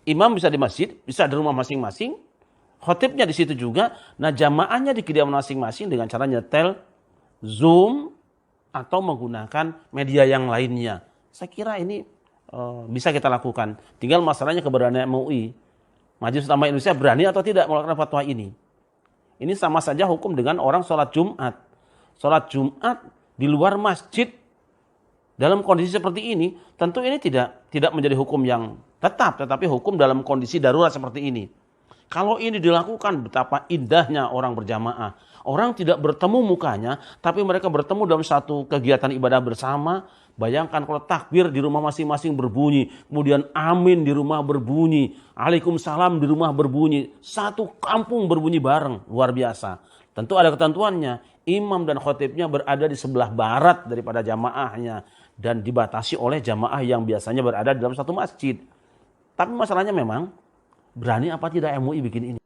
Imam bisa di masjid, bisa di rumah masing-masing, khotibnya di situ juga. Nah, jamaahnya di kediaman masing-masing dengan cara nyetel Zoom atau menggunakan media yang lainnya. Saya kira ini bisa kita lakukan. Tinggal masalahnya keberanian MUI. Majelis Ulama Indonesia berani atau tidak melakukan fatwa ini. Ini sama saja hukum dengan orang sholat Jumat. Sholat Jumat di luar masjid dalam kondisi seperti ini, tentu ini tidak menjadi hukum yang tetap, tetapi hukum dalam kondisi darurat seperti ini. Kalau ini dilakukan, betapa indahnya orang berjamaah. Orang tidak bertemu mukanya, tapi mereka bertemu dalam satu kegiatan ibadah bersama. Bayangkan kalau takbir di rumah masing-masing berbunyi, kemudian amin di rumah berbunyi, Waalaikumsalam di rumah berbunyi, satu kampung berbunyi bareng, luar biasa. Tentu ada ketentuannya, imam dan khotibnya berada di sebelah barat daripada jamaahnya dan dibatasi oleh jamaah yang biasanya berada di dalam satu masjid. Tapi masalahnya memang, berani apa tidak MUI bikin ini?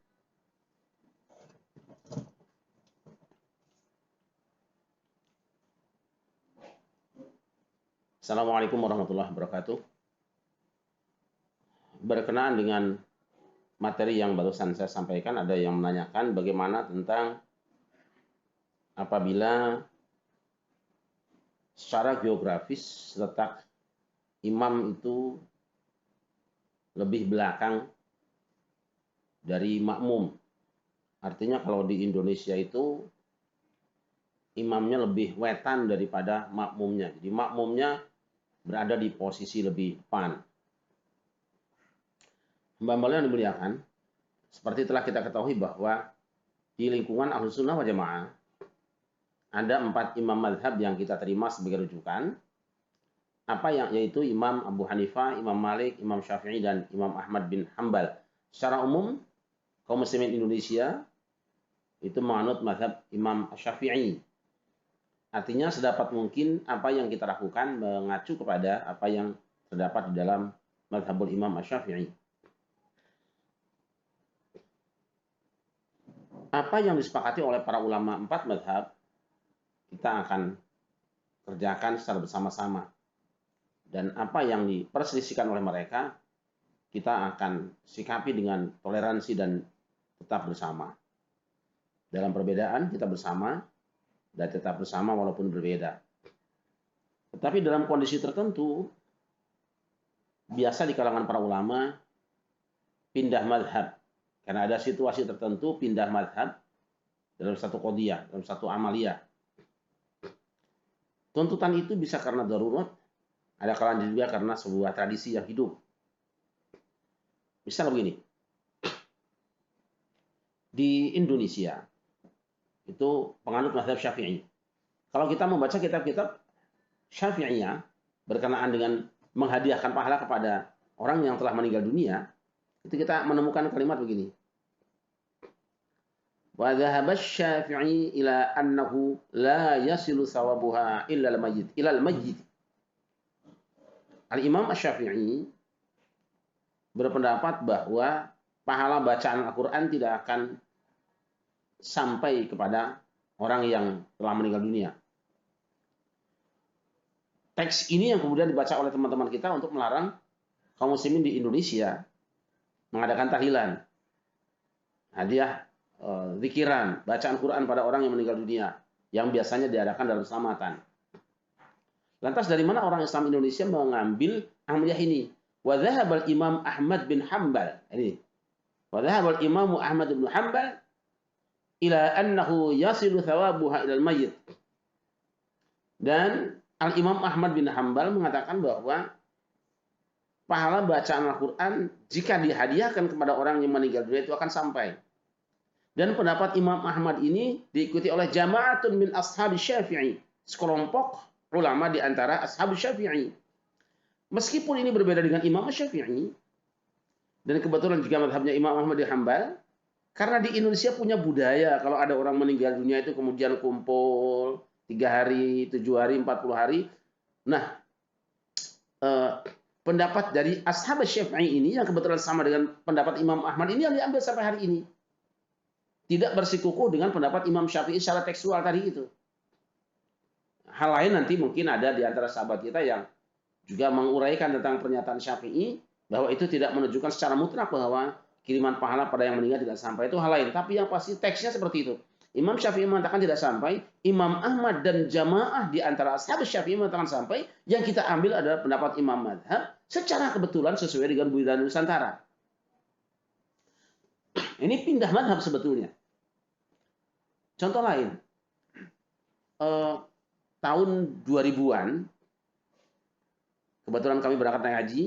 Assalamualaikum warahmatullahi wabarakatuh. Berkenaan dengan materi yang barusan saya sampaikan, ada yang menanyakan bagaimana tentang apabila secara geografis letak imam itu lebih belakang dari makmum. Artinya kalau di Indonesia itu imamnya lebih wetan daripada makmumnya. Jadi makmumnya berada di posisi lebih depan. Hamba-hamba yang dimuliakan, seperti telah kita ketahui bahwa di lingkungan Ahlus Sunnah wal Jamaah ada 4 imam mazhab yang kita terima sebagai rujukan. Yaitu Imam Abu Hanifah, Imam Malik, Imam Syafi'i, dan Imam Ahmad bin Hambal. Secara umum, kaum muslimin Indonesia itu menganut mazhab Imam Syafi'i. Artinya sedapat mungkin apa yang kita lakukan mengacu kepada apa yang terdapat di dalam mazhabul Imam Syafi'i. Apa yang disepakati oleh para ulama 4 mazhab, kita akan kerjakan secara bersama-sama. Dan apa yang diperselisihkan oleh mereka, kita akan sikapi dengan toleransi dan tetap bersama. Dalam perbedaan, kita bersama, dan tetap bersama walaupun berbeda. Tetapi dalam kondisi tertentu, biasa di kalangan para ulama, pindah mazhab. Karena ada situasi tertentu, pindah mazhab dalam satu qadiyah, dalam satu amaliyah. Tuntutan itu bisa karena darurat, ada kalanya juga karena sebuah tradisi yang hidup. Misal begini, di Indonesia itu penganut mazhab Syafi'i. Kalau kita membaca kitab-kitab Syafi'iyah berkenaan dengan menghadiahkan pahala kepada orang yang telah meninggal dunia, itu kita menemukan kalimat begini. Wa dhahaba Syafi'i ila annahu la yasilu thawabuha illa al-mayyit, ila al-mayyit. Al-Imam Asy-Syafi'i berpendapat bahwa pahala bacaan Al-Quran tidak akan sampai kepada orang yang telah meninggal dunia. Teks ini yang kemudian dibaca oleh teman-teman kita untuk melarang kaum muslimin di Indonesia mengadakan tahlilan, hadiah, zikiran, bacaan Quran pada orang yang meninggal dunia, yang biasanya diadakan dalam selamatan. Lantas dari mana orang Islam Indonesia mengambil amaliyah ini? Wa dhahabal Imam Ahmad bin Hambal. Ini. Wa dhahabal Imam Ahmad bin Hambal ila annahu yasilu thawabuha ilal mayyit. Dan Al-Imam Ahmad bin Hambal mengatakan bahwa pahala bacaan Al-Quran jika dihadiahkan kepada orang yang meninggal dunia itu akan sampai. Dan pendapat Imam Ahmad ini diikuti oleh jama'atun min ashab Syafi'i, sekelompok ulama di antara ashab Syafi'i. Meskipun ini berbeda dengan Imam Syafi'i, dan kebetulan juga mazhabnya Imam Ahmad bin Hambal, karena di Indonesia punya budaya kalau ada orang meninggal dunia itu kemudian kumpul 3 hari, 7 hari, 40 hari. Nah, pendapat dari ashab Syafi'i ini yang kebetulan sama dengan pendapat Imam Ahmad ini yang diambil sampai hari ini. Tidak bersikukuh dengan pendapat Imam Syafi'i secara tekstual tadi itu. Hal lain nanti mungkin ada di antara sahabat kita yang juga menguraikan tentang pernyataan Syafi'i, Bahwa itu tidak menunjukkan secara mutlak bahwa kiriman pahala pada yang meninggal tidak sampai, itu hal lain. Tapi yang pasti teksnya seperti itu. Imam Syafi'i mengatakan tidak sampai, Imam Ahmad dan jamaah di antara ashab Syafi'i mengatakan sampai, yang kita ambil adalah pendapat Imam Madhab, secara kebetulan sesuai dengan budaya Nusantara. Ini pindah madhab sebetulnya. Contoh lain, tahun 2000-an, kebetulan kami berangkat naik haji,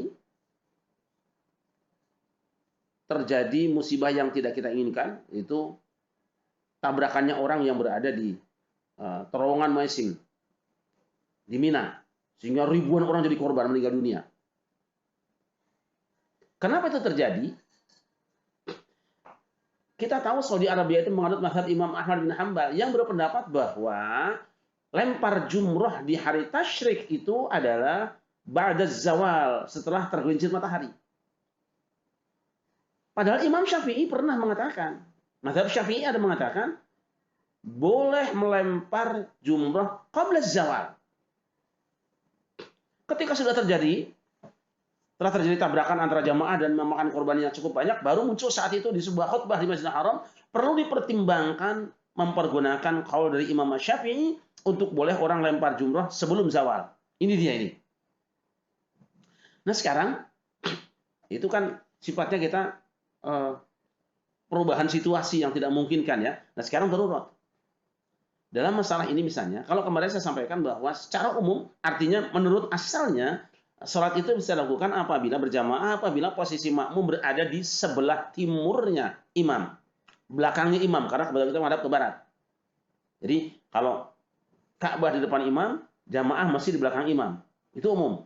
terjadi musibah yang tidak kita inginkan, itu tabrakannya orang yang berada di terowongan Maising di Mina, sehingga ribuan orang jadi korban, meninggal dunia. Kenapa itu terjadi? Kita tahu Saudi Arabia itu menganut mazhab Imam Ahmad bin Hambal yang berpendapat bahwa lempar jumroh di hari tasyrik itu adalah ba'da zawal, setelah tergelincir matahari. Padahal Imam Syafi'i pernah mengatakan, mazhab Syafi'i ada mengatakan, boleh melempar jumrah qabla zawal. Ketika sudah telah terjadi tabrakan antara jamaah dan memakan korban yang cukup banyak, baru muncul saat itu di sebuah khutbah di Masjidil Haram, perlu dipertimbangkan mempergunakan qaul dari Imam Syafi'i untuk boleh orang lempar jumrah sebelum zawal. Ini dia ini. Nah sekarang, itu kan sifatnya kita perubahan situasi yang tidak memungkinkan ya. Nah sekarang darurat. Dalam masalah ini misalnya, kalau kemarin saya sampaikan bahwa secara umum, artinya menurut asalnya, sholat itu bisa dilakukan apabila berjamaah, apabila posisi makmum berada di sebelah timurnya imam. Belakangnya imam, karena kebetulan kita menghadap ke barat. Jadi kalau Ka'bah di depan imam, jamaah masih di belakang imam. Itu umum.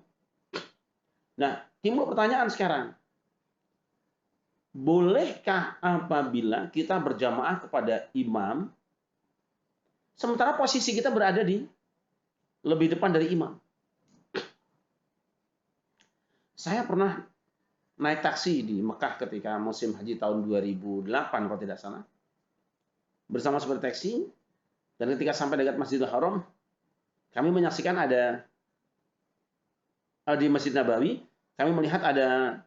Nah, timbul pertanyaan sekarang. Bolehkah apabila kita berjamaah kepada imam, sementara posisi kita berada di lebih depan dari imam? Saya pernah naik taksi di Mekah ketika musim haji tahun 2008 kalau tidak salah. Bersama supir taksi, dan ketika sampai dekat Masjidil Haram, kami menyaksikan ada di Masjid Nabawi, kami melihat ada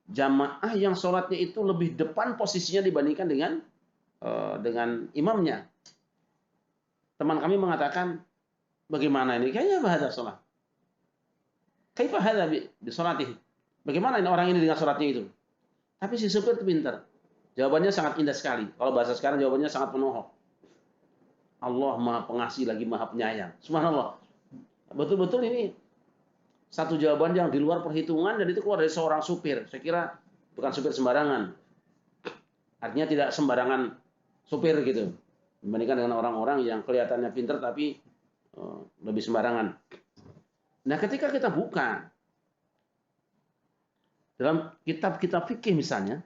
jamaah yang sholatnya itu lebih depan posisinya dibandingkan dengan imamnya. Teman kami mengatakan, bagaimana ini? Kayaknya bahasa sholat. Kaifa hadza bi sholatih? Bagaimana ini orang ini dengan sholatnya itu? Tapi si supir itu pintar. Jawabannya sangat indah sekali. Kalau bahasa sekarang jawabannya sangat penohok. Allah Maha Pengasih lagi Maha Penyayang. Subhanallah. Betul-betul ini satu jawaban yang di luar perhitungan dan itu keluar dari seorang supir. Saya kira bukan supir sembarangan. Artinya tidak sembarangan supir gitu. Dibandingkan dengan orang-orang yang kelihatannya pintar tapi lebih sembarangan. Nah, ketika kita buka dalam kitab-kitab fikih misalnya,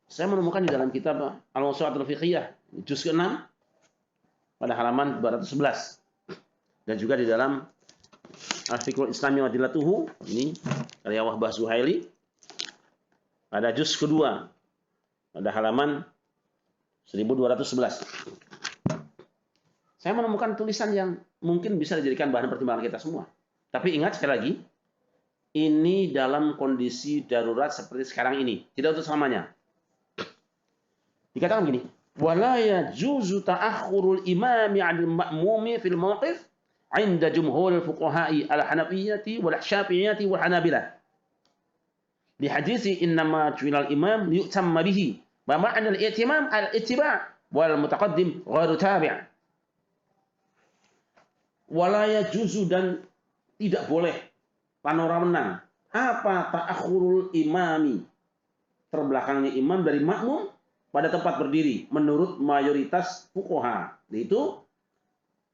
saya menemukan di dalam kitab Al-Mawsu'atul Fiqhiyah juz ke-6 pada halaman 211 dan juga di dalam Al-Fiqhul Islami wa Adillatuhu, ini karya Wahbah Zuhaili, pada juz kedua pada halaman 1211. Saya menemukan tulisan yang mungkin bisa dijadikan bahan pertimbangan kita semua. Tapi ingat sekali lagi, ini dalam kondisi darurat seperti sekarang ini, tidak untuk selamanya. Dikatakan begini, wala yajuzu ta'akhurul imami 'anil ma'mumi fil mawqif 'inda jumhuril fuqaha'i al-hanafiyyati wal syafi'iyyati wal hanabilah. Li hadithi innama ju'ilal imam liyutamma bihi. Wa ma'na al-i'timam al-ittiba' wal mutaqaddim ghairu tabi'. Wala yajuzu, dan tidak boleh panora menang. Apa ta'akhurul imami? Terbelakangnya imam dari makmum pada tempat berdiri menurut mayoritas fuqaha. Itu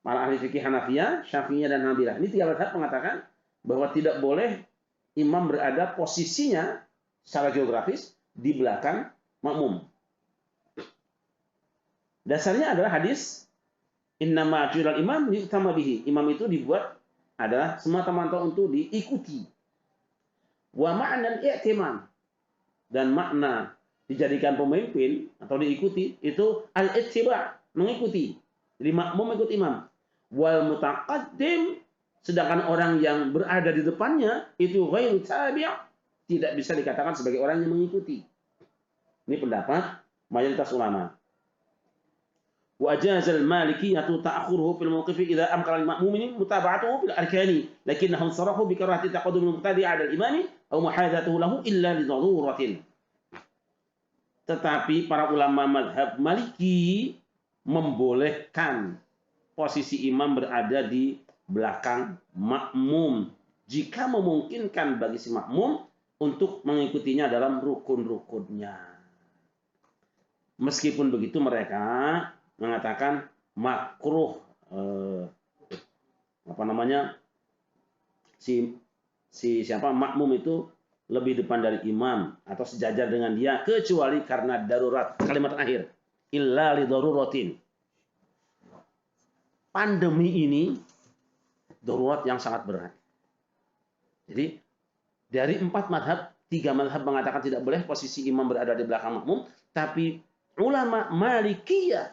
para ahli fikih Hanafiyah, Syafi'iyah dan Hanabilah. Ini tiga mazhab mengatakan bahwa tidak boleh imam berada posisinya secara geografis di belakang makmum. Dasarnya adalah hadis innama ju'ilal imam liyutamma bihi. Imam itu dibuat adalah semata-mata untuk diikuti. Wa ma'nal i'timam, dan makna dijadikan pemimpin atau diikuti itu al-ittiba', mengikuti. Jadi makmum ikut imam. Wal mutaqaddim sedangkan orang yang berada di depannya itu ghairu tabi', tidak bisa dikatakan sebagai orang yang mengikuti. Ini pendapat mayoritas ulama. Wa ajazal malikiyatu ta'akhuruhu fil mawqifi idza amkana lil ma'mumin mutaba'atuhu fil arkani lakinnahum sarahu bi karahati taqaddum al muqtadi' 'ala al imami aw muhadathatuhu lahu illa li daruratin. Tetapi para ulama mazhab Maliki membolehkan posisi imam berada di belakang makmum jika memungkinkan bagi si makmum untuk mengikutinya dalam rukun-rukunnya. Meskipun begitu mereka mengatakan makruh siapa makmum itu lebih depan dari imam atau sejajar dengan dia kecuali karena darurat. Kalimat terakhir, illa li daruratin. Pandemi ini darurat yang sangat berat. Jadi dari 4 madhab, 3 madhab mengatakan tidak boleh posisi imam berada di belakang makmum, tapi ulama Malikiyah,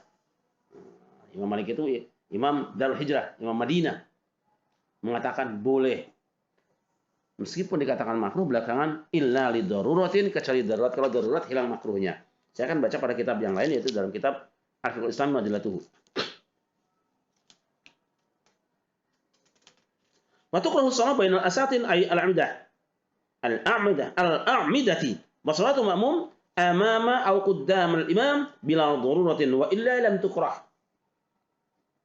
Imam Malik itu Imam Darul Hijrah, Imam Madinah, mengatakan boleh. Meskipun dikatakan makruh belakangan illa li daruratin, kecuali darurat. Kalau darurat hilang makruhnya. Saya akan baca pada kitab yang lain, yaitu dalam kitab Al-Fiqhul Islam Majallatuhu. Wa tukrahu shalah bainal asatin ay al-a'midati wa salatu ma'mum amama aw qaddam al-imam bila daruratin wa illa lam tukrah.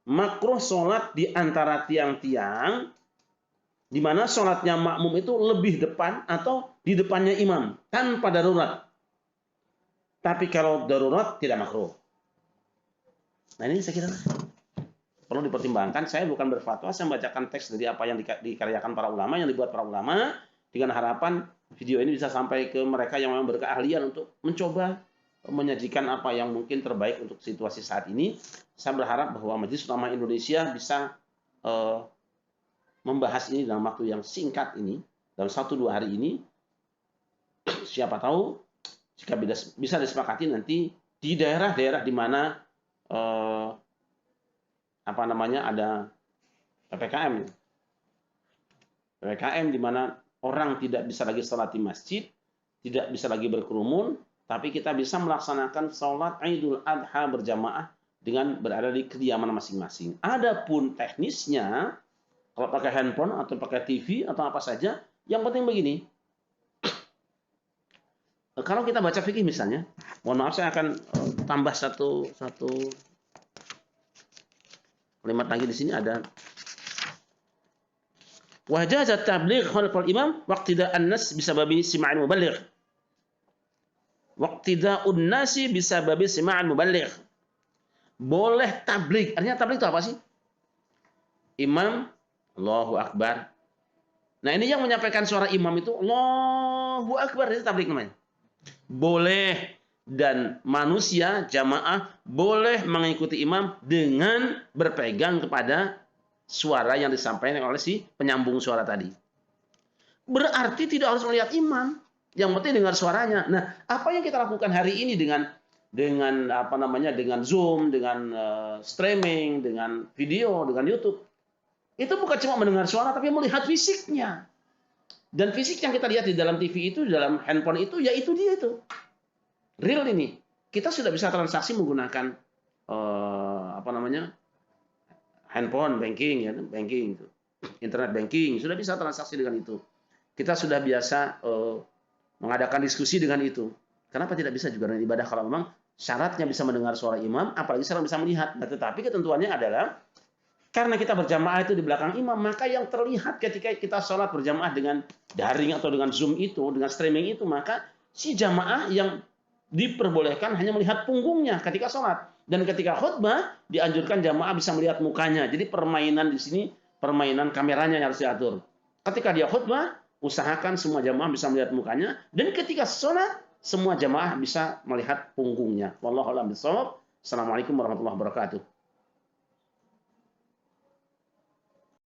Makruh salat di antara tiang-tiang di mana salatnya makmum itu lebih depan atau di depannya imam tanpa darurat. Tapi kalau darurat tidak makruh. Nah, ini saya kira perlu dipertimbangkan. Saya bukan berfatwa, saya membacakan teks dari apa yang dikaryakan para ulama, yang dibuat para ulama, dengan harapan video ini bisa sampai ke mereka yang memang berkeahlian untuk mencoba menyajikan apa yang mungkin terbaik untuk situasi saat ini. Saya berharap bahwa Majelis Ulama Indonesia bisa membahas ini dalam waktu yang singkat ini, dalam 1-2 hari ini. Siapa tahu jika bisa disepakati nanti di daerah-daerah di mana ada PPKM. PPKM di mana orang tidak bisa lagi sholat di masjid, tidak bisa lagi berkerumun, tapi kita bisa melaksanakan sholat Idul Adha berjamaah dengan berada di kediaman masing-masing. Adapun teknisnya, kalau pakai handphone atau pakai TV atau apa saja, yang penting begini. Kalau kita baca fikih misalnya, mohon maaf saya akan tambah satu kalimat lagi di sini ada wajazat tabligh khalfal imam waqtida'an nas bisababi sima'il muballigh. Waqtida'un nasi bisababi sima'il muballigh. Boleh tabligh. Artinya tabligh itu apa sih? Imam Allahu Akbar. Nah, ini yang menyampaikan suara imam itu Allahu Akbar, itu tabligh namanya. Boleh. Dan manusia, jamaah, boleh mengikuti imam dengan berpegang kepada suara yang disampaikan oleh si penyambung suara tadi. Berarti tidak harus melihat imam, yang penting dengar suaranya. Nah, apa yang kita lakukan hari ini dengan Zoom, dengan streaming, dengan video, dengan YouTube, itu bukan cuma mendengar suara, tapi melihat fisiknya. Dan fisik yang kita lihat di dalam TV itu, di dalam handphone itu, ya itu dia itu. Real ini. Kita sudah bisa transaksi menggunakan handphone banking, ya, banking itu. Internet banking, sudah bisa transaksi dengan itu. Kita sudah biasa mengadakan diskusi dengan itu. Kenapa tidak bisa juga dengan ibadah kalau memang syaratnya bisa mendengar suara imam, apalagi syarat bisa melihat. Nah, tetapi ketentuannya adalah karena kita berjamaah itu di belakang imam, maka yang terlihat ketika kita sholat berjamaah dengan daring atau dengan Zoom itu, dengan streaming itu, maka si jamaah yang diperbolehkan hanya melihat punggungnya ketika sholat. Dan ketika khutbah, dianjurkan jamaah bisa melihat mukanya. Jadi permainan di sini, permainan kameranya yang harus diatur. Ketika dia khutbah, usahakan semua jamaah bisa melihat mukanya. Dan ketika sholat, semua jamaah bisa melihat punggungnya. Wallahu a'lam bishawab. Assalamualaikum warahmatullahi wabarakatuh.